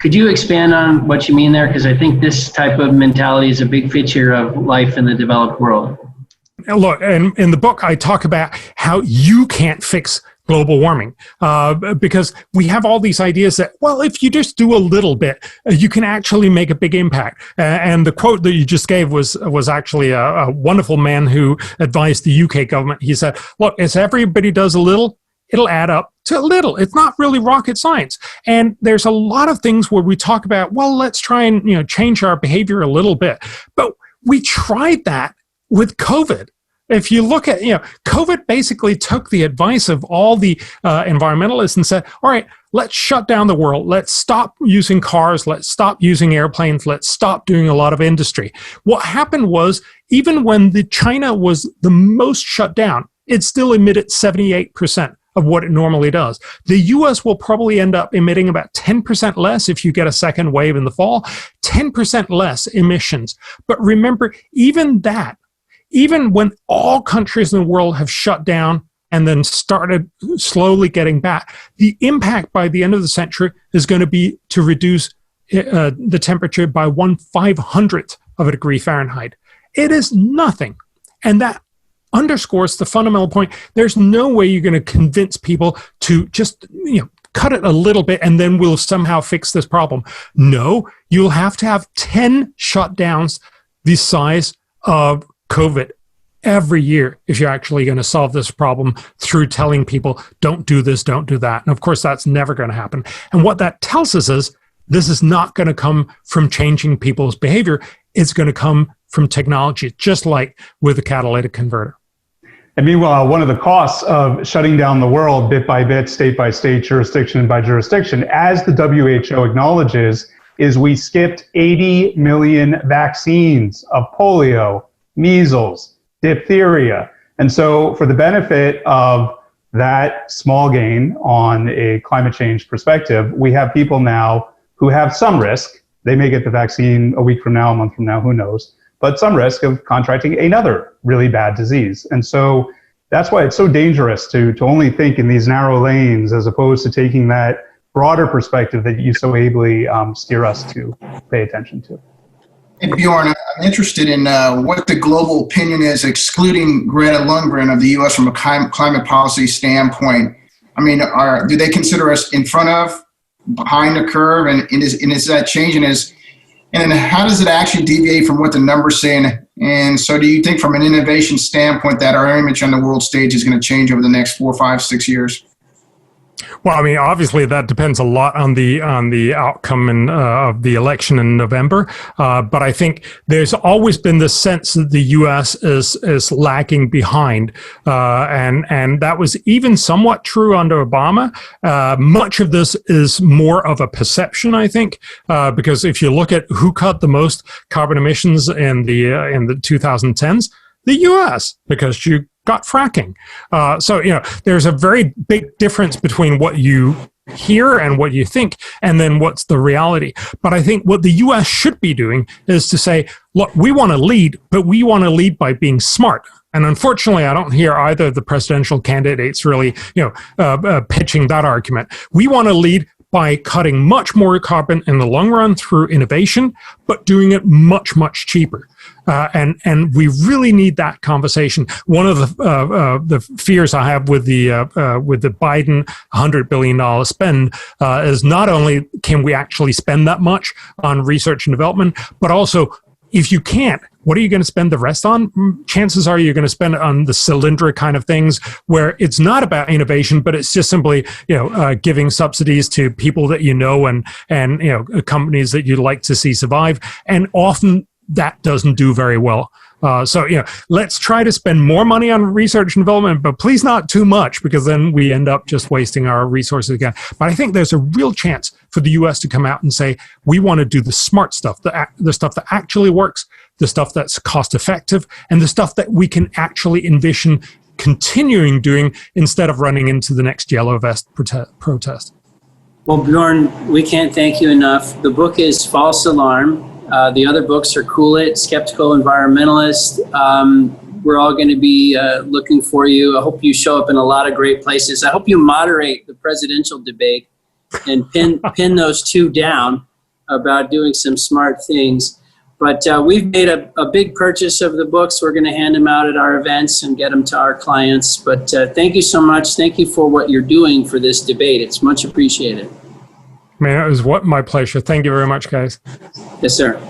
Could you expand on what you mean there? Because I think this type of mentality is a big feature of life in the developed world. Look, in the book, I talk about how you can't fix global warming because we have all these ideas that, well, if you just do a little bit, you can actually make a big impact. And the quote that you just gave was actually a wonderful man who advised the UK government. He said, look, as everybody does a little, it'll add up to a little. It's not really rocket science. And there's a lot of things where we talk about, well, let's try and change our behavior a little bit. But we tried that with COVID. If you look at, COVID basically took the advice of all the environmentalists and said, all right, let's shut down the world. Let's stop using cars. Let's stop using airplanes. Let's stop doing a lot of industry. What happened was, even when China was the most shut down, it still emitted 78% of what it normally does. The US will probably end up emitting about 10% less if you get a second wave in the fall, 10% less emissions. But remember, even when all countries in the world have shut down and then started slowly getting back, the impact by the end of the century is going to be to reduce the temperature by 1/500th of a degree Fahrenheit. It is nothing. And that underscores the fundamental point. There's no way you're going to convince people to just, cut it a little bit and then we'll somehow fix this problem. No, you'll have to have 10 shutdowns the size of COVID every year if you're actually going to solve this problem through telling people, don't do this, don't do that. And of course, that's never going to happen. And what that tells us is this is not going to come from changing people's behavior. It's going to come from technology, just like with the catalytic converter. And meanwhile, one of the costs of shutting down the world bit by bit, state by state, jurisdiction by jurisdiction, as the WHO acknowledges, is we skipped 80 million vaccines of polio, measles, diphtheria. And so for the benefit of that small gain on a climate change perspective, we have people now who have some risk. They may get the vaccine a week from now, a month from now, who knows, but some risk of contracting another really bad disease. And so that's why it's so dangerous to only think in these narrow lanes as opposed to taking that broader perspective that you so ably steer us to pay attention to. Hey, Bjorn, I'm interested in what the global opinion is, excluding Greta Lundgren of the U.S. from a climate policy standpoint. I mean, do they consider us in front of, behind the curve, and is that changing? And then how does it actually deviate from what the numbers say? And so do you think from an innovation standpoint that our image on the world stage is going to change over the next 4, 5, 6 years? Well, I mean, obviously that depends a lot on the outcome of the election in November. But I think there's always been this sense that the U.S. is lagging behind, and that was even somewhat true under Obama. Much of this is more of a perception, I think, because if you look at who cut the most carbon emissions in the 2010s, the U.S., because you got fracking. So, there's a very big difference between what you hear and what you think, and then what's the reality. But I think what the U.S. should be doing is to say, look, we want to lead, but we want to lead by being smart. And unfortunately, I don't hear either of the presidential candidates really, pitching that argument. We want to lead by cutting much more carbon in the long run through innovation, but doing it much, much cheaper. And we really need that conversation. One of the fears I have with the Biden $100 billion spend is not only can we actually spend that much on research and development, but also if you can't, what are you going to spend the rest on? Chances are you're going to spend it on the cylindrical kind of things where it's not about innovation, but it's just simply, giving subsidies to people that and companies that you'd like to see survive. And often that doesn't do very well. So let's try to spend more money on research and development, but please not too much, because then we end up just wasting our resources again. But I think there's a real chance for the U.S. to come out and say, we want to do the smart stuff, the stuff that actually works, the stuff that's cost effective, and the stuff that we can actually envision continuing doing instead of running into the next yellow vest protest. Well, Bjorn, we can't thank you enough. The book is False Alarm. The other books are Cool It, Skeptical Environmentalist. We're all going to be looking for you. I hope you show up in a lot of great places. I hope you moderate the presidential debate and pin those two down about doing some smart things. But we've made a big purchase of the books. We're going to hand them out at our events and get them to our clients. But thank you so much. Thank you for what you're doing for this debate. It's much appreciated. Man, it was my pleasure. Thank you very much, guys. Yes, sir.